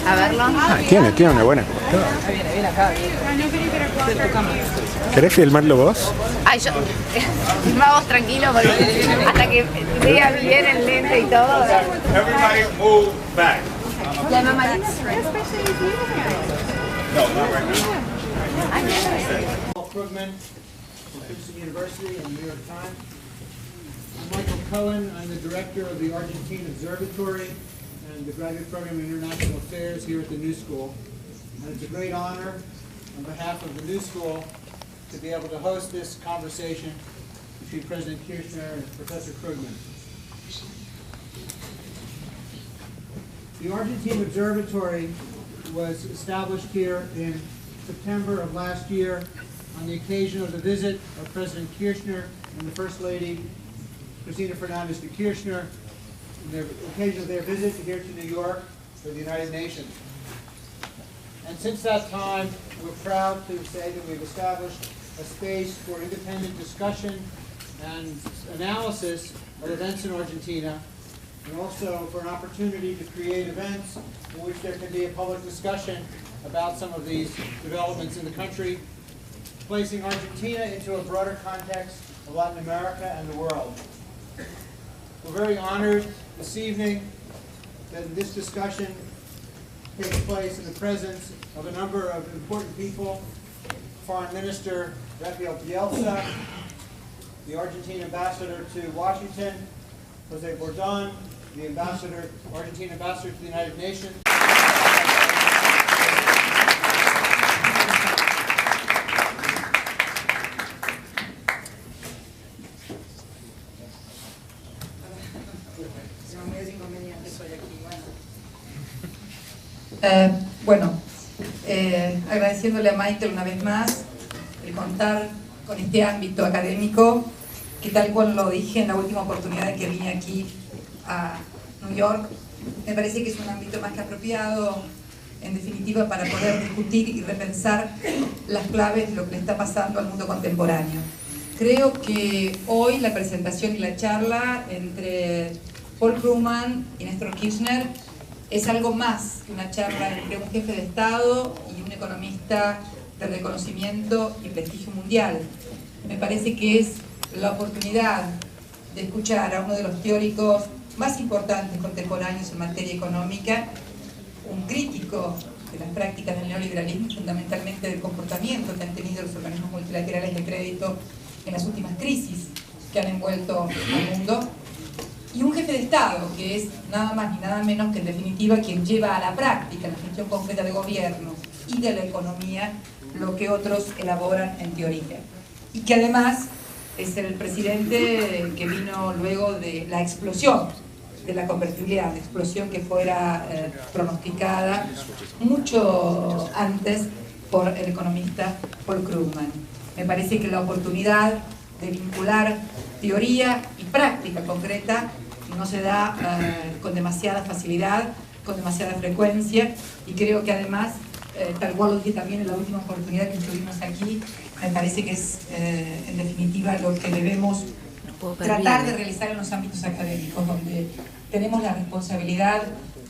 A verlo. Tiene una buena computadora. Viene acá. ¿Querés filmarlo vos? Ay, yo. Vamos tranquilo porque hasta que vea bien el lente y todo. Everybody move back. La mamá. No, not right now. Paul Krugman from Princeton University and the New York Times. I'm Michael Cohen. I'm the director of the Argentine Observatory and the graduate program in international affairs here at the New School. And it's a great honor on behalf of the New School to be able to host this conversation between President Kirchner and Professor Krugman. The Argentine Observatory was established here in September of last year on the occasion of the visit of President Kirchner and the First Lady, Cristina Fernández de Kirchner, on the occasion of their visit here to New York for the United Nations. And since that time, we're proud to say that we've established a space for independent discussion and analysis of events in Argentina, and also for an opportunity to create events in which there can be a public discussion about some of these developments in the country, placing Argentina into a broader context of Latin America and the world. We're very honored this evening that this discussion takes place in the presence of a number of important people: Foreign Minister Rafael Bielsa, the Argentine ambassador to Washington, Jose Bordon, the Argentine ambassador to the United Nations. Agradeciéndole a Michael una vez más el contar con este ámbito académico que, tal cual lo dije en la última oportunidad que vine aquí a New York, me parece que es un ámbito más que apropiado, en definitiva, para poder discutir y repensar las claves de lo que le está pasando al mundo contemporáneo. Creo que hoy la presentación y la charla entre Paul Krugman y Néstor Kirchner es algo más que una charla entre un jefe de Estado y un economista de reconocimiento y prestigio mundial. Me parece que es la oportunidad de escuchar a uno de los teóricos más importantes contemporáneos en materia económica, un crítico de las prácticas del neoliberalismo, fundamentalmente del comportamiento que han tenido los organismos multilaterales de crédito en las últimas crisis que han envuelto al mundo, y un jefe de Estado que es nada más ni nada menos que, en definitiva, quien lleva a la práctica, la gestión concreta de gobierno y de la economía, lo que otros elaboran en teoría. Y que además es el presidente que vino luego de la explosión de la convertibilidad, explosión que fuera pronosticada mucho antes por el economista Paul Krugman. Me parece que la oportunidad de vincular teoría y práctica concreta no se da con demasiada facilidad, con demasiada frecuencia, y creo que además, tal cual lo dije también en la última oportunidad que estuvimos aquí, me parece que es en definitiva lo que debemos tratar de realizar en los ámbitos académicos, donde tenemos la responsabilidad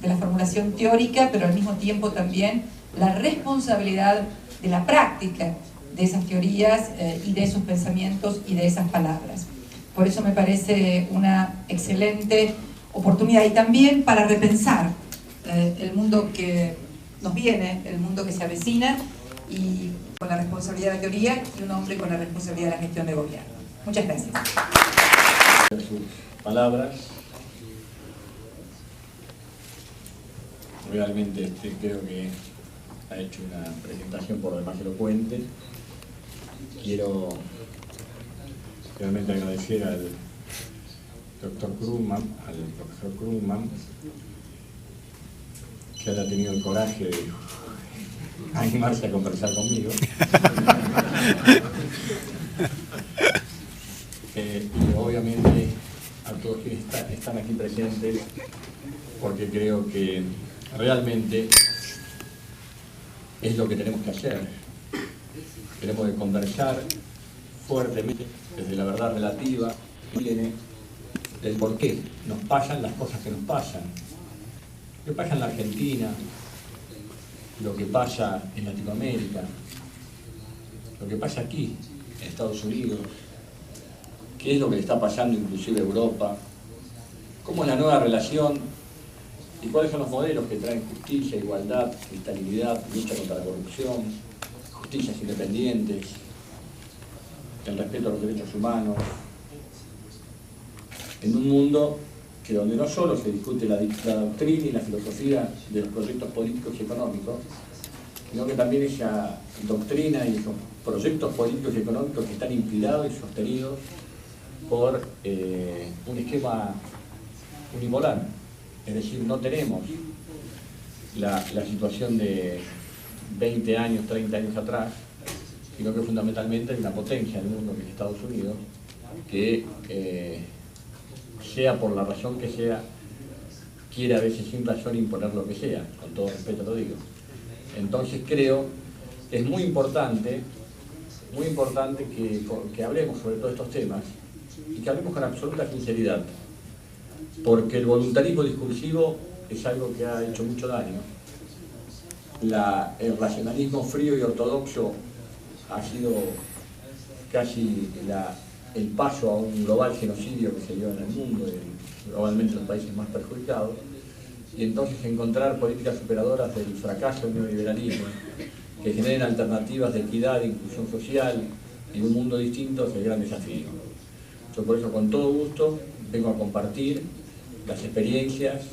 de la formulación teórica, pero al mismo tiempo también la responsabilidad de la práctica de esas teorías y de esos pensamientos y de esas palabras. Por eso me parece una excelente oportunidad, y también para repensar el mundo que nos viene, el mundo que se avecina, y con la responsabilidad de la teoría, y un hombre con la responsabilidad de la gestión de gobierno. Muchas gracias. Sus palabras. Realmente creo que ha hecho una presentación por demás elocuente. Quiero realmente agradecer al doctor Krugman, al profesor Krugman, que haya tenido el coraje de animarse a conversar conmigo. Y obviamente a todos quienes están aquí presentes, porque creo que realmente es lo que tenemos que hacer. Tenemos que conversar fuertemente desde la verdad relativa, viene del por qué nos pasan las cosas que nos pasan. ¿Qué pasa en la Argentina? lo que pasa en Latinoamérica, lo que pasa aquí, en Estados Unidos, qué es lo que le está pasando inclusive a Europa, cómo es la nueva relación y cuáles son los modelos que traen justicia, igualdad, cristalicidad, lucha contra la corrupción, justicias independientes, el respeto a los derechos humanos, en un mundo que donde no solo se discute la doctrina y la filosofía de los proyectos políticos y económicos, sino que también esa doctrina y esos proyectos políticos y económicos que están inspirados y sostenidos por un esquema unipolar. Es decir, no tenemos la situación de 20 años, 30 años atrás, sino que fundamentalmente hay una potencia en el mundo que es Estados Unidos, que sea por la razón que sea, quiere a veces sin razón imponer lo que sea, con todo respeto lo digo. Entonces creo que es muy importante que hablemos sobre todos estos temas y que hablemos con absoluta sinceridad, porque el voluntarismo discursivo es algo que ha hecho mucho daño. El racionalismo frío y ortodoxo ha sido casi el paso a un global genocidio que se dio en el mundo, globalmente en los países más perjudicados, y entonces encontrar políticas superadoras del fracaso del neoliberalismo, que generen alternativas de equidad, de inclusión social y un mundo distinto es el gran desafío. Yo por eso con todo gusto vengo a compartir las experiencias,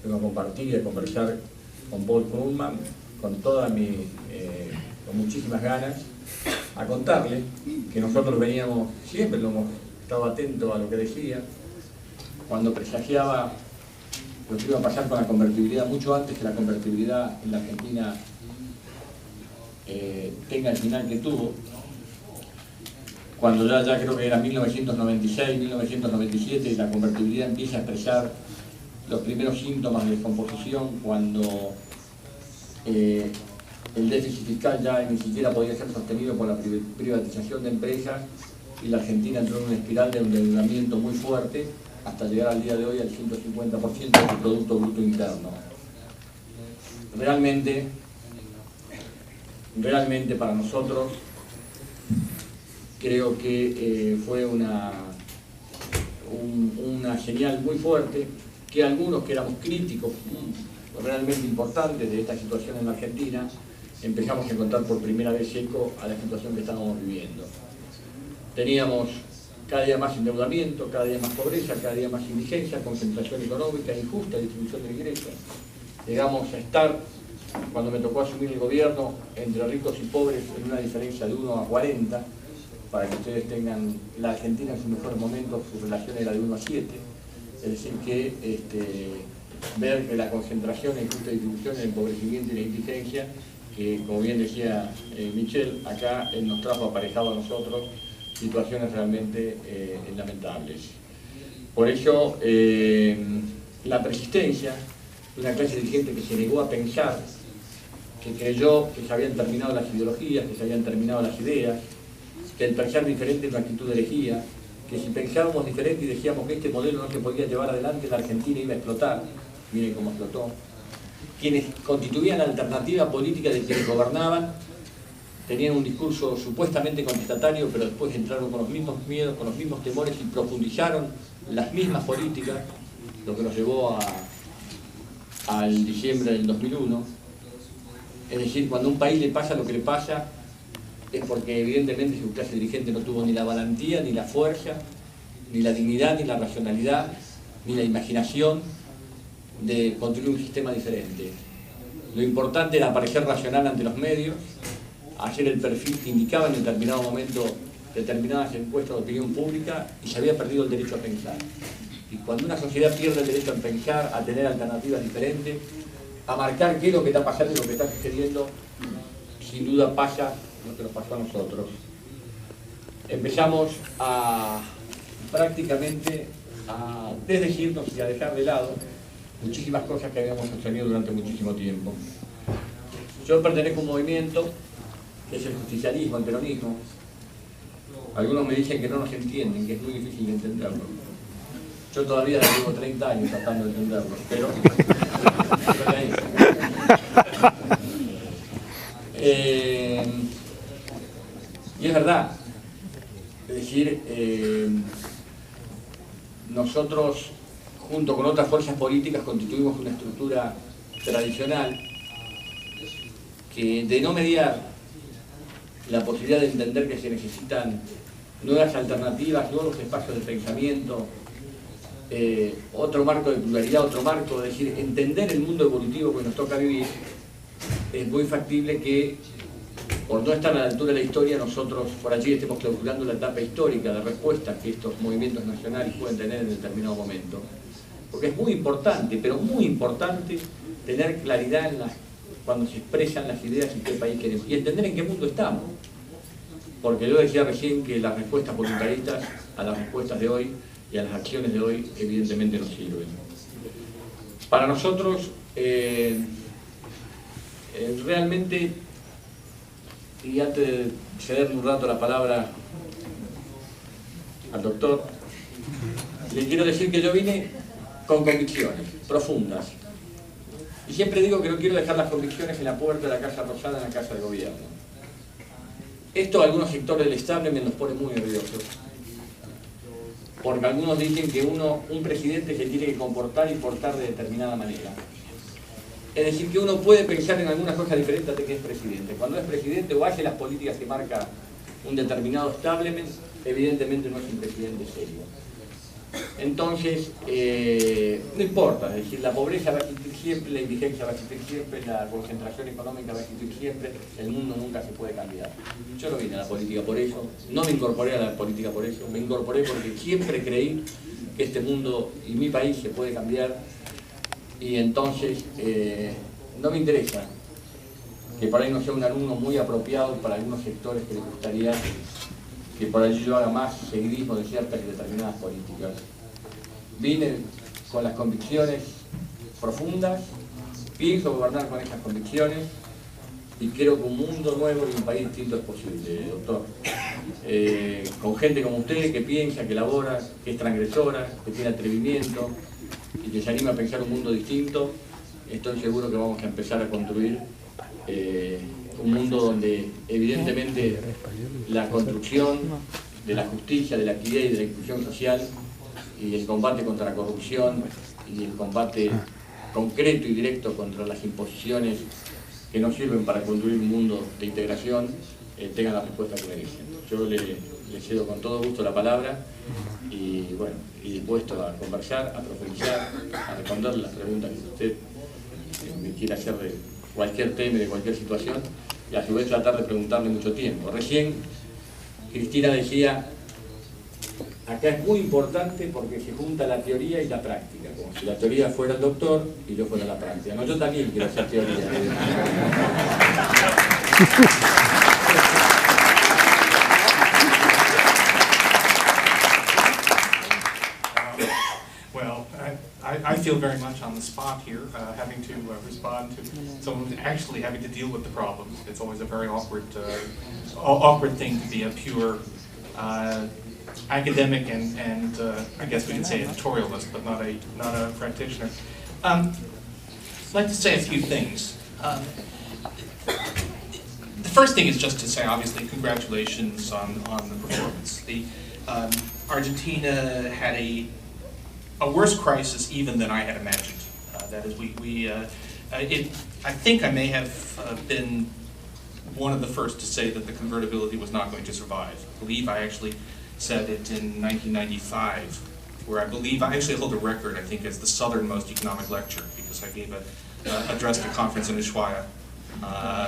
vengo a compartir y a conversar con Paul Krugman, con muchísimas ganas, a contarle que nosotros veníamos, siempre lo hemos estado atentos a lo que decía, cuando presagiaba lo que iba a pasar con la convertibilidad, mucho antes que la convertibilidad en la Argentina tenga el final que tuvo, cuando ya creo que era 1996, 1997, y la convertibilidad empieza a expresar los primeros síntomas de descomposición, cuando el déficit fiscal ya ni siquiera podía ser sostenido por la privatización de empresas y la Argentina entró en una espiral de endeudamiento muy fuerte hasta llegar al día de hoy al 150% de su Producto Bruto Interno. Realmente para nosotros creo que fue una señal muy fuerte que algunos que éramos críticos realmente importantes de esta situación en la Argentina empezamos a encontrar por primera vez eco a la situación que estábamos viviendo. Teníamos cada día más endeudamiento, cada día más pobreza, cada día más indigencia, concentración económica, injusta distribución de ingresos. Llegamos a estar, cuando me tocó asumir el gobierno, entre ricos y pobres en una diferencia de 1 a 40, para que ustedes tengan, la Argentina en sus mejores momentos, su relación era de 1 a 7, es decir que ver que la concentración en injusta distribución, el empobrecimiento y la indigencia, que como bien decía Michel, acá nos trajo aparejado a nosotros situaciones realmente lamentables. Por eso la persistencia de una clase dirigente que se negó a pensar, que creyó que se habían terminado las ideologías, que se habían terminado las ideas, que el pensar diferente es una actitud de herejía, que si pensábamos diferente y decíamos que este modelo no se podía llevar adelante, la Argentina iba a explotar. Miren cómo explotó. Quienes constituían la alternativa política de quienes gobernaban tenían un discurso supuestamente contestatario, pero después entraron con los mismos miedos, con los mismos temores y profundizaron las mismas políticas, lo que nos llevó al diciembre del 2001. Es decir, cuando a un país le pasa lo que le pasa, es porque evidentemente su clase dirigente no tuvo ni la valentía, ni la fuerza, ni la dignidad, ni la racionalidad, ni la imaginación de construir un sistema diferente. Lo importante era parecer racional ante los medios, hacer el perfil que indicaba en determinado momento determinadas encuestas de opinión pública, y se había perdido el derecho a pensar. Y cuando una sociedad pierde el derecho a pensar, a tener alternativas diferentes, a marcar qué es lo que está pasando y lo que está sucediendo, sin duda pasa lo que nos pasó a nosotros. Empezamos a prácticamente a desdecirnos y a dejar de lado muchísimas cosas que habíamos sostenido durante muchísimo tiempo. Yo pertenezco a un movimiento que es el justicialismo, el peronismo. Algunos me dicen que no nos entienden, que es muy difícil de entenderlo. Yo todavía llevo 30 años tratando de entenderlo, pero nosotros, junto con otras fuerzas políticas, constituimos una estructura tradicional que, de no mediar la posibilidad de entender que se necesitan nuevas alternativas, nuevos espacios de pensamiento, otro marco de pluralidad, otro marco, es decir, entender el mundo evolutivo que nos toca vivir, es muy factible que, por no estar a la altura de la historia, nosotros por allí estemos clausurando la etapa histórica de respuesta que estos movimientos nacionales pueden tener en determinado momento. Porque es muy importante, pero muy importante, tener claridad en cuando se expresan las ideas y qué país queremos, y entender en qué mundo estamos. Porque yo decía recién que las respuestas voluntaristas a las respuestas de hoy y a las acciones de hoy evidentemente no sirven. Para nosotros, realmente, y antes de cederle un rato la palabra al doctor, le quiero decir que yo vine con convicciones profundas. Y siempre digo que no quiero dejar las convicciones en la puerta de la Casa Rosada, en la Casa de Gobierno. Esto a algunos sectores del establishment nos pone muy nerviosos. Porque algunos dicen que un presidente se tiene que comportar y portar de determinada manera. Es decir, que uno puede pensar en algunas cosas diferentes de que es presidente. Cuando es presidente o hace las políticas que marca un determinado establishment, evidentemente no es un presidente serio. Entonces, no importa, es decir, la pobreza va a existir siempre, la indigencia va a existir siempre, la concentración económica va a existir siempre, el mundo nunca se puede cambiar. Yo no vine a la política por eso, no me incorporé a la política por eso, me incorporé porque siempre creí que este mundo y mi país se puede cambiar, y entonces no me interesa que por ahí no sea un alumno muy apropiado para algunos sectores que les gustaría que por allí yo haga más seguidismo de ciertas y determinadas políticas. Vine con las convicciones profundas, pienso gobernar con esas convicciones y creo que un mundo nuevo y un país distinto es posible, doctor. Con gente como usted que piensa, que elabora, que es transgresora, que tiene atrevimiento y que se anima a pensar un mundo distinto, estoy seguro que vamos a empezar a construir un mundo donde evidentemente la construcción de la justicia, de la equidad y de la inclusión social y el combate contra la corrupción y el combate concreto y directo contra las imposiciones que no sirven para construir un mundo de integración tengan la respuesta que merecen. Yo le cedo con todo gusto la palabra y bueno, y dispuesto a conversar, a profundizar, a responder las preguntas que usted me quiera hacer de cualquier tema, de cualquier situación, y a su vez tratar de preguntarle mucho tiempo. Recién Cristina decía, acá es muy importante porque se junta la teoría y la práctica, como si la teoría fuera el doctor y yo fuera la práctica. No, yo también quiero hacer teoría. Well, I feel very much on the spot here, having to respond to someone who's actually having to deal with the problems. It's always a very awkward thing to be a pure academic and I guess we could say editorialist, but not a practitioner. I'd like to say a few things. The first thing is just to say, obviously, congratulations on the performance. Argentina had a worse crisis even than I had imagined. That is, I think I may have been one of the first to say that the convertibility was not going to survive. I believe I actually said it in 1995, where I believe I actually hold a record, I think, as the southernmost economic lecture, because I gave an address to a conference in Ushuaia.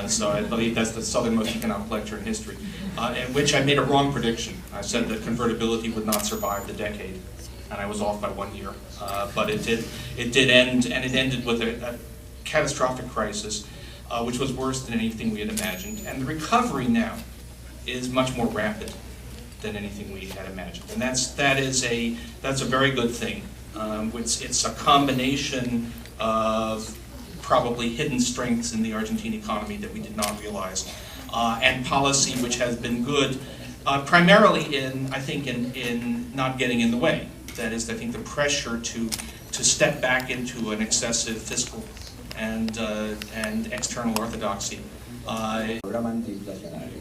So I believe that's the southernmost economic lecture in history, in which I made a wrong prediction. I said that convertibility would not survive the decade, and I was off by 1 year. But it did end, and it ended with a catastrophic crisis, which was worse than anything we had imagined. And the recovery now is much more rapid than anything we had imagined, and that's a very good thing. It's a combination of probably hidden strengths in the Argentine economy that we did not realize, and policy which has been good, primarily I think in not getting in the way. That is, I think the pressure to step back into an excessive fiscal and external orthodoxy. Programa antiinflacionario.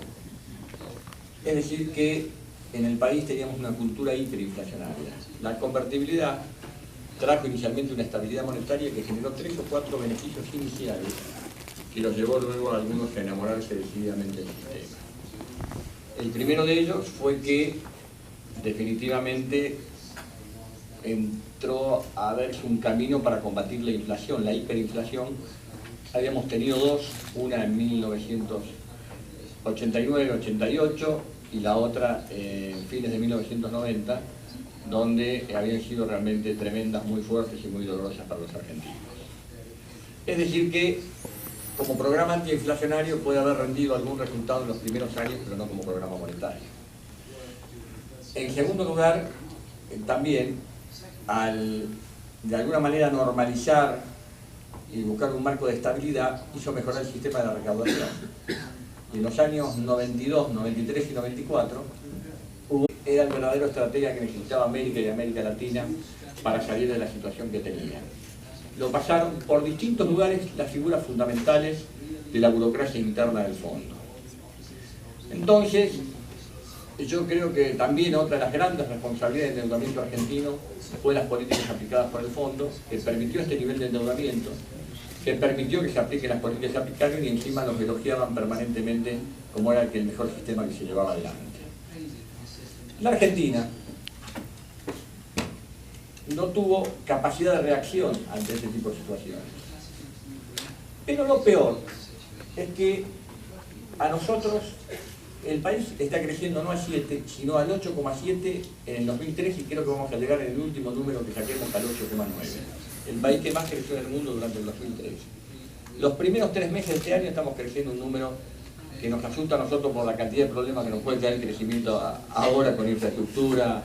Es decir, que en el país teníamos una cultura hiperinflacionaria. La convertibilidad trajo inicialmente una estabilidad monetaria que generó 3 o 4 beneficios iniciales que los llevó luego a algunos a enamorarse decididamente del sistema. El primero de ellos fue que definitivamente entró a verse un camino para combatir la inflación, la hiperinflación. Habíamos tenido dos, una en 1989-88 y la otra en fines de 1990, donde habían sido realmente tremendas, muy fuertes y muy dolorosas para los argentinos. Es decir que, como programa antiinflacionario puede haber rendido algún resultado en los primeros años, pero no como programa monetario. En segundo lugar, también, al de alguna manera normalizar y buscar un marco de estabilidad, hizo mejorar el sistema de la recaudación. Y en los años 92, 93 y 94, era el verdadero estratega que necesitaba América y América Latina para salir de la situación que tenía. Lo pasaron por distintos lugares las figuras fundamentales de la burocracia interna del fondo. Entonces, yo creo que también otra de las grandes responsabilidades del endeudamiento argentino fue las políticas aplicadas por el fondo, que permitió este nivel de endeudamiento, que permitió que se apliquen las políticas que se aplicaron y encima los elogiaban permanentemente como era el mejor sistema que se llevaba adelante. La Argentina no tuvo capacidad de reacción ante este tipo de situaciones. Pero lo peor es que a nosotros el país está creciendo no al 7, sino al 8,7 en el 2003 y creo que vamos a llegar en el último número que saquemos al 8,9. El país que más creció en el mundo durante el 2003. Los primeros 3 meses de este año estamos creciendo un número que nos asusta a nosotros por la cantidad de problemas que nos puede traer el crecimiento ahora con infraestructura,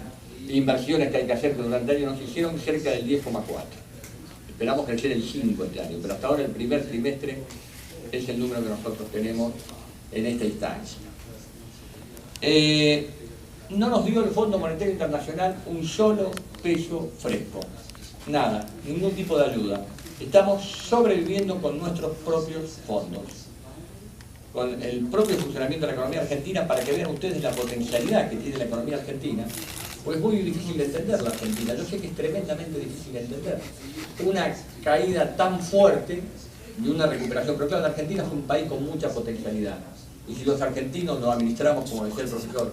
inversiones que hay que hacer que durante el año nos hicieron cerca del 10,4. Esperamos crecer el 5 este año, pero hasta ahora el primer trimestre es el número que nosotros tenemos en esta instancia. No nos dio el Fondo Monetario Internacional un solo peso fresco, nada, ningún tipo de ayuda. Estamos sobreviviendo con nuestros propios fondos, con el propio funcionamiento de la economía argentina, para que vean ustedes la potencialidad que tiene la economía argentina. Pues es muy difícil de entender la Argentina, yo sé que es tremendamente difícil de entender. Una caída tan fuerte de una recuperación, pero claro, la Argentina es un país con mucha potencialidad. Y si los argentinos lo administramos, como decía el profesor,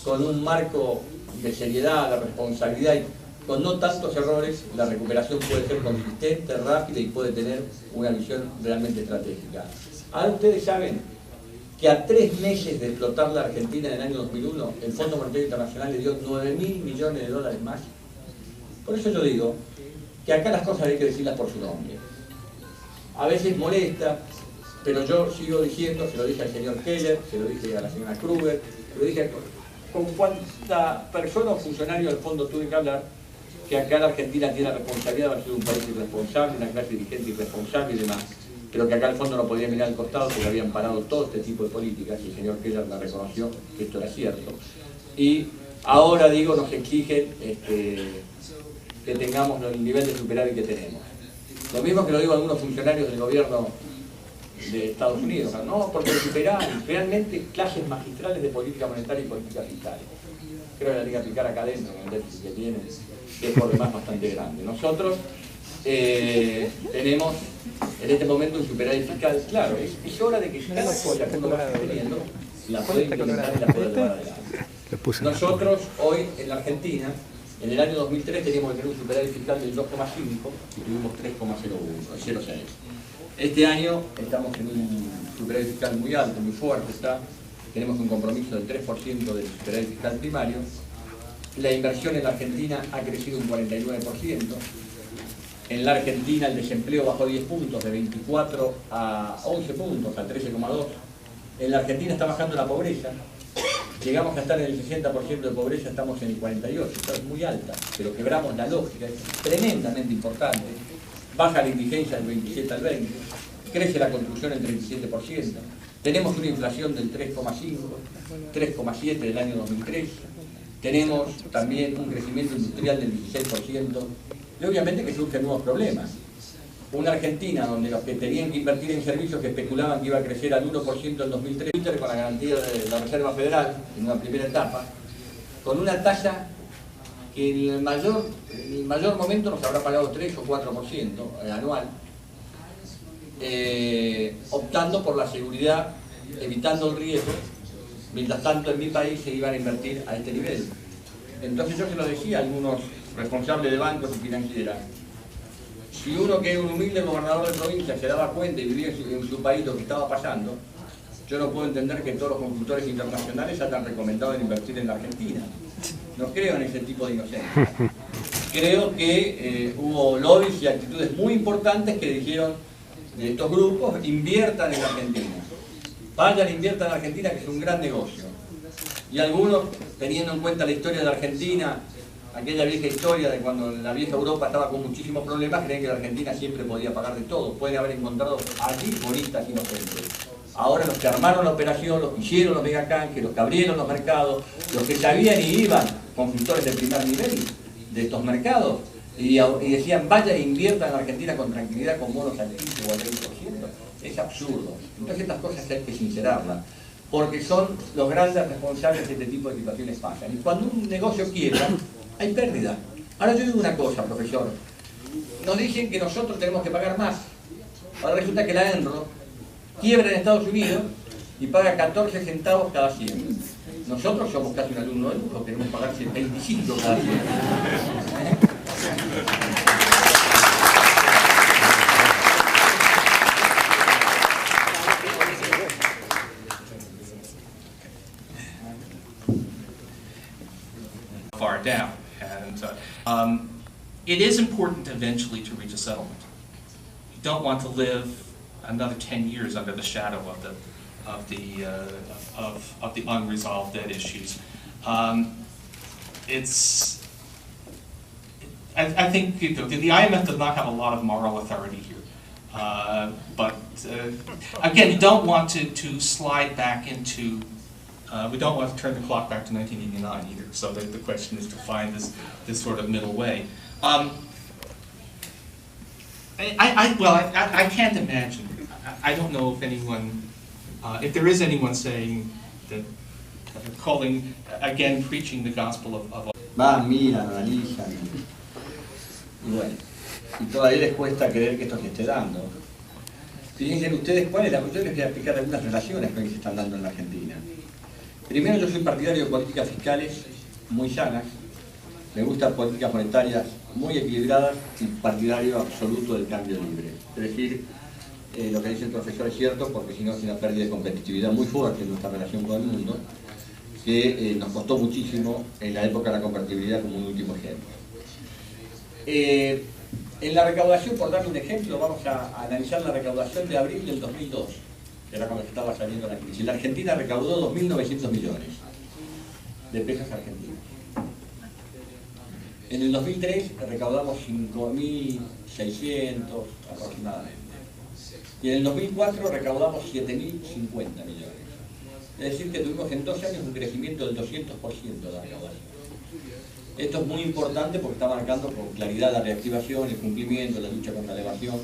con un marco de seriedad, de responsabilidad y con no tantos errores, la recuperación puede ser consistente, rápida y puede tener una visión realmente estratégica. Ahora ustedes saben que a 3 meses de explotar la Argentina en el año 2001, el Fondo Monetario Internacional le dio 9.000 millones de dólares más. Por eso yo digo que acá las cosas hay que decirlas por su nombre. A veces molesta, pero yo sigo diciendo, se lo dije al señor Keller, se lo dije a la señora Kruger, se lo dije con cuánta persona o funcionario del fondo tuve que hablar, que acá la Argentina tiene la responsabilidad de haber sido un país irresponsable, una clase dirigente irresponsable y demás. Pero que acá el fondo no podía mirar al costado porque habían parado todo este tipo de políticas y el señor Keller me reconoció que esto era cierto. Y ahora, digo, nos exigen que tengamos el nivel de superávit que tenemos. Lo mismo que lo digo a algunos funcionarios del gobierno de Estados Unidos, no, porque el superávit, realmente clases magistrales de política monetaria y política fiscal. Creo que la tiene que aplicar acá adentro, con el déficit que tiene, que es por demás bastante grande. Nosotros tenemos en este momento un superávit fiscal, claro, es hora de que cada cosa que uno va teniendo la pueda implementar y la pueda llevar adelante. Nosotros hoy en la Argentina, en el año 2003 teníamos que tener un superávit fiscal del 2,5 y tuvimos 3,01, 0,6. Este año estamos en un superávit fiscal muy alto, muy fuerte, tenemos un compromiso del 3% del superávit fiscal primario. La inversión en la Argentina ha crecido un 49%. En la Argentina el desempleo bajó 10 puntos, de 24 a 11 puntos, a 13,2. En la Argentina está bajando la pobreza. Llegamos a estar en el 60% de pobreza, estamos en el 48%. Esto es muy alta, pero quebramos la lógica, es tremendamente importante. Baja la indigencia del 27 al 20%, crece la construcción en 37%. Tenemos una inflación del 3,5, 3,7 del año 2003. Tenemos también un crecimiento industrial del 16%. Y obviamente que surgen nuevos problemas. Una Argentina donde los que tenían que invertir en servicios que especulaban que iba a crecer al 1% en 2003, con la garantía de la Reserva Federal en una primera etapa, con una tasa que en el mayor momento nos habrá pagado 3 o 4% anual, optando por la seguridad, evitando el riesgo, mientras tanto en mi país se iban a invertir a este nivel. Entonces yo se lo decía a algunos responsables de bancos y financieras, si uno que es un humilde gobernador de provincia se daba cuenta y vivía en su país lo que estaba pasando, yo no puedo entender que todos los consultores internacionales hayan recomendado invertir en la Argentina. No creo en ese tipo de inocencia. Creo que hubo lobbies y actitudes muy importantes que dijeron de estos grupos, inviertan en la Argentina. Vayan, inviertan en la Argentina, que es un gran negocio. Y algunos, teniendo en cuenta la historia de la Argentina, aquella vieja historia de cuando la vieja Europa estaba con muchísimos problemas, creen que la Argentina siempre podía pagar de todo. Pueden haber encontrado allí bonistas inocentes. Ahora los que armaron la operación, los que hicieron los megacanjes, los que abrieron los mercados, los que sabían y iban, consultores de primer nivel de estos mercados, y decían, vaya e inviertan en la Argentina con tranquilidad con bonos al 15 o al 20%. Es absurdo. Entonces estas cosas hay que sincerarlas, porque son los grandes responsables de este tipo de situaciones pasan. Y cuando un negocio quiebra, hay pérdida. Ahora yo digo una cosa, profesor. Nos dicen que nosotros tenemos que pagar más. Ahora resulta que la ENRO quiebra en Estados Unidos y paga 14 centavos cada 100. Nosotros somos casi un alumno de lujo, tenemos que pagar 25 cada 100. Far down. And it is important eventually to reach a settlement. You don't want to live another 10 years under the shadow of the unresolved debt issues. I think the IMF does not have a lot of moral authority here. But again, you don't want to slide back into. We don't want to turn the clock back to 1989 either. So the question is to find this sort of middle way. I can't imagine. I don't know if anyone, if there is anyone saying that, calling, again, preaching the gospel of Van, miran, analizan, y bueno, y todavía les cuesta creer que esto se esté dando. Fíjense ustedes cuál es la cuestión, les voy a explicar algunas relaciones que se están dando en la Argentina. Primero, yo soy partidario de políticas fiscales muy sanas, me gustan políticas monetarias muy equilibradas y partidario absoluto del cambio libre. Es decir, lo que dice el profesor es cierto, porque si no es una pérdida de competitividad muy fuerte en nuestra relación con el mundo, que nos costó muchísimo en la época de la convertibilidad como un último ejemplo. En la recaudación, por darle un ejemplo, vamos a analizar la recaudación de abril del 2002, que era cuando estaba saliendo la crisis. La Argentina recaudó 2.900 millones de pesos argentinos. En el 2003 recaudamos 5.600 aproximadamente. Y en el 2004 recaudamos 7.050 millones. Es decir, que tuvimos en 2 años un crecimiento del 200% de la recaudación. Esto es muy importante porque está marcando con claridad la reactivación, el cumplimiento, la lucha contra la evasión,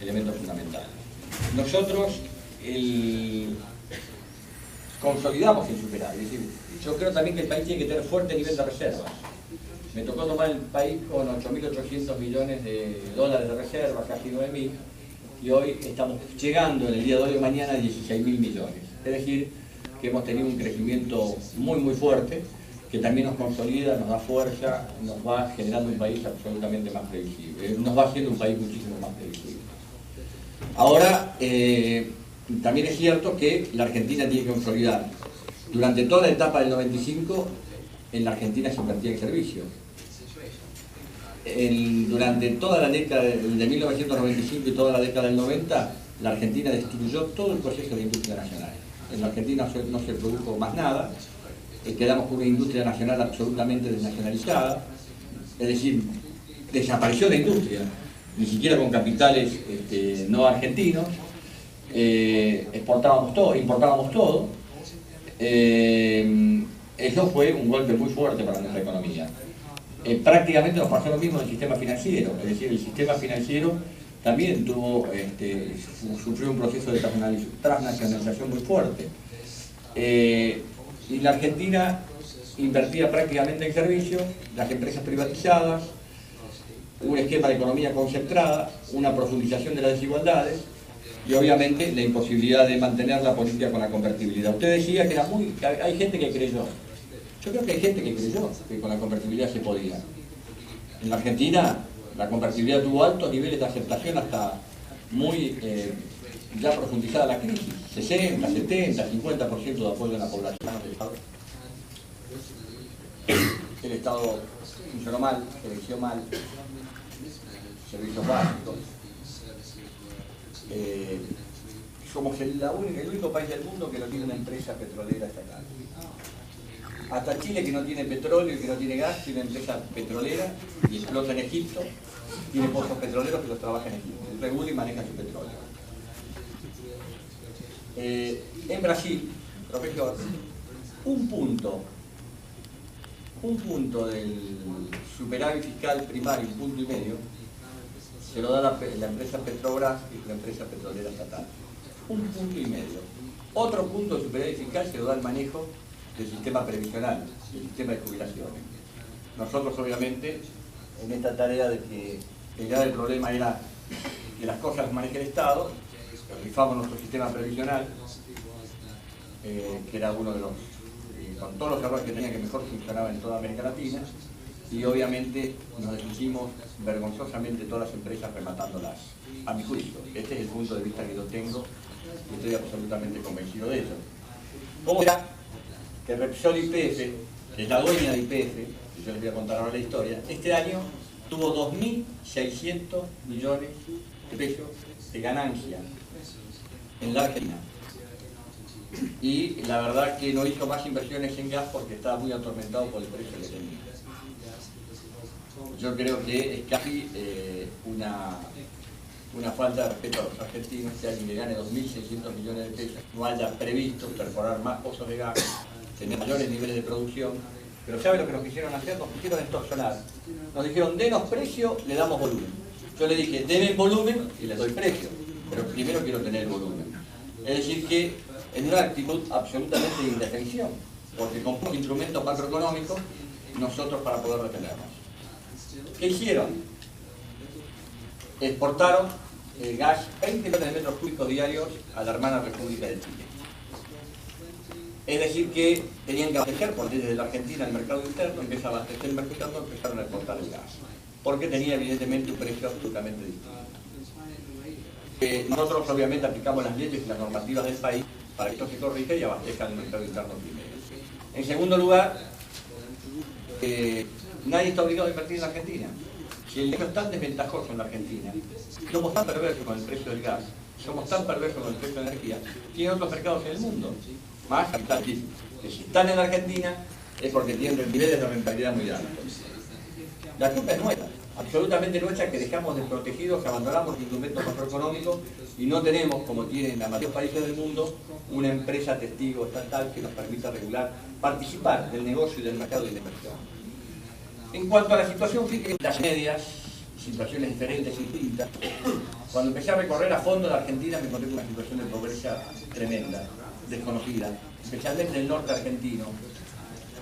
elementos fundamentales. Nosotros consolidamos el superávit. Es decir, yo creo también que el país tiene que tener fuerte nivel de reservas. Me tocó tomar el país con 8.800 millones de dólares de reservas, casi 9.000, y hoy estamos llegando en el día de hoy o mañana a 16.000 millones. Es decir, que hemos tenido un crecimiento muy fuerte, que también nos consolida, nos da fuerza, nos va generando un país absolutamente más previsible, nos va haciendo un país muchísimo más previsible. Ahora, también es cierto que la Argentina tiene que consolidar. Durante toda la etapa del 95, en la Argentina se invertía en servicios. Durante toda la década de 1995 y toda la década del 90, la Argentina destruyó todo el proceso de industria nacional. En la Argentina no se produjo más nada, quedamos con una industria nacional absolutamente desnacionalizada, es decir, desapareció la industria, ni siquiera con capitales no argentinos, importábamos todo. Eso fue un golpe muy fuerte para nuestra economía. Prácticamente nos pasó lo mismo en el sistema financiero, es decir, el sistema financiero también sufrió un proceso de transnacionalización muy fuerte. Y la Argentina invertida prácticamente en servicios, las empresas privatizadas, un esquema de economía concentrada, una profundización de las desigualdades y obviamente la imposibilidad de mantener la política con la convertibilidad. Usted decía que hay gente que creyó. Yo creo que hay gente que creyó que con la convertibilidad se podía. En la Argentina la convertibilidad tuvo altos niveles de aceptación hasta muy ya profundizada la crisis, 60, 70, 50% de apoyo en la población del Estado. El Estado funcionó mal, creció mal, servicios básicos. Somos el único país del mundo que no tiene una empresa petrolera estatal. Hasta Chile, que no tiene petróleo y que no tiene gas, tiene una empresa petrolera y explota en Egipto, tiene pozos petroleros que los trabaja en Egipto, regula y maneja su petróleo. En Brasil, profesor, un punto del superávit fiscal primario, 1,5 puntos, se lo da la empresa Petrobras y la empresa petrolera estatal. 1,5 puntos. Otro punto de superávit fiscal se lo da el manejo del sistema previsional, del sistema de jubilaciones. Nosotros, obviamente, en esta tarea de que ya el problema era que las cosas las maneje el Estado, rifamos nuestro sistema previsional, que era uno de los, con todos los errores que tenía, que mejor funcionaba en toda América Latina, y obviamente nos deshicimos vergonzosamente todas las empresas rematándolas, a mi juicio. Este es el punto de vista que yo tengo y estoy absolutamente convencido de ello. ¿Cómo era que Repsol YPF, que es la dueña de YPF, y yo les voy a contar ahora la historia, este año tuvo 2.600 millones de pesos de ganancia en la Argentina? Y la verdad que no hizo más inversiones en gas porque estaba muy atormentado por el precio que tenía. Yo creo que es casi una falta de respeto a los argentinos que alguien que gane 2.600 millones de pesos no haya previsto perforar más pozos de gas, tener mayores niveles de producción. Pero ¿sabe lo que nos quisieron hacer? Nos quisieron extorsionar. Nos dijeron, denos precio, le damos volumen. Yo le dije, denme volumen y les doy precio, pero primero quiero tener el volumen. Es decir que en una actitud absolutamente de indefensión, porque con pocos instrumentos macroeconómicos, nosotros para poder retenernos. ¿Qué hicieron? Exportaron gas, 20 millones de metros cúbicos diarios a la hermana República de Chile. Es decir que tenían que abastecer, porque desde la Argentina el mercado interno empieza a abastecer el mercado interno, empezaron a exportar el gas, porque tenía evidentemente un precio absolutamente distinto. Nosotros obviamente aplicamos las leyes y las normativas del país para que esto se corrija y abastezca el mercado interno primero. En segundo lugar, nadie está obligado a invertir en la Argentina. Si el negocio es tan desventajoso en la Argentina, somos tan perversos con el precio del gas, somos tan perversos con el precio de la energía, tienen otros mercados en el mundo, más capitalistas, que si están en la Argentina es porque tienen niveles de rentabilidad muy altos. La culpa es nuestra, absolutamente nuestra, que dejamos desprotegidos, abandonamos los instrumentos macroeconómicos y no tenemos, como tienen la mayoría de los países del mundo, una empresa testigo estatal que nos permita regular, participar del negocio y del mercado de la inversión. En cuanto a la situación, fíjense, las medias, situaciones diferentes y distintas. Cuando empecé a recorrer a fondo la Argentina me encontré con una situación de pobreza tremenda, desconocida, especialmente en el norte argentino,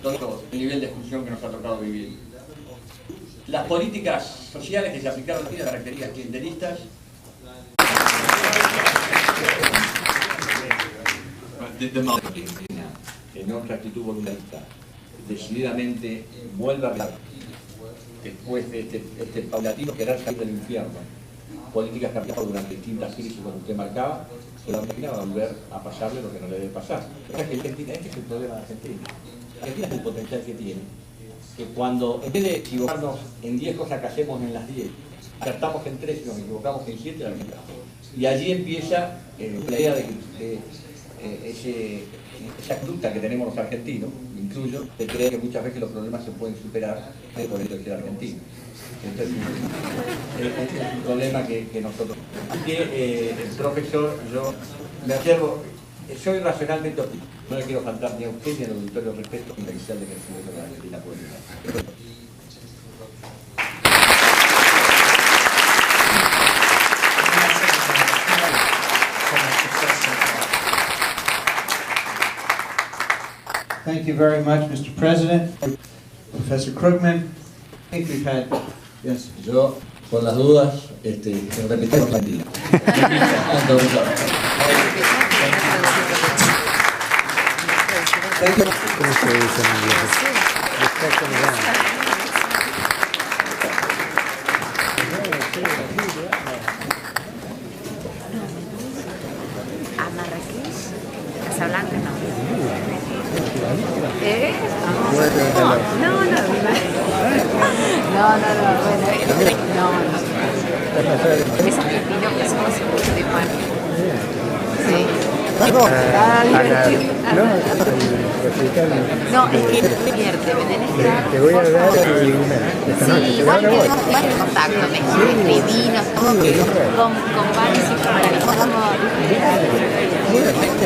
todo el nivel de exclusión que nos ha tocado vivir. Las políticas sociales que se aplicaron tienen características clientelistas. En nuestra actitud voluntarista, decididamente vuelve a hablar después de este paulatino querer salir del infierno. Políticas que aplicaron durante distintas crisis, como usted marcaba, que la Argentina va a volver a pasarle lo que no le debe pasar. Este es el problema de Argentina. Argentina es el potencial que tiene. Que cuando, en vez de equivocarnos en 10 cosas que hacemos en las 10, acertamos en 3 y nos equivocamos en 7, la mitad. Y allí empieza la idea de esa conducta que tenemos los argentinos, incluyo, de creer que muchas veces los problemas se pueden superar por el hecho de ser argentino. Entonces, es un problema que nosotros... Así que, profesor, yo me observo, soy racionalmente optimista. No le quiero faltar ni a usted ni al auditorio respeto y la visión de crecimiento de la Argentina puede. Thank you very much, Mr. President. Professor Krugman, I think we've had, yes. Yo, por las dudas, repetimos la tira. Thank you. ¿Cómo se dice en inglés? A Marrakech, Casablanca, no. No, bueno, esos pepinos que somos de pan. Sí. No, es que me divierte, ¿me tenés? Te voy a dar esta noche. Sí, igual que en contacto, me escribí, nos estamos con panes y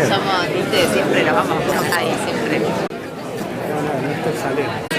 somos, viste, siempre nos vamos ahí, siempre. No estoy saliendo.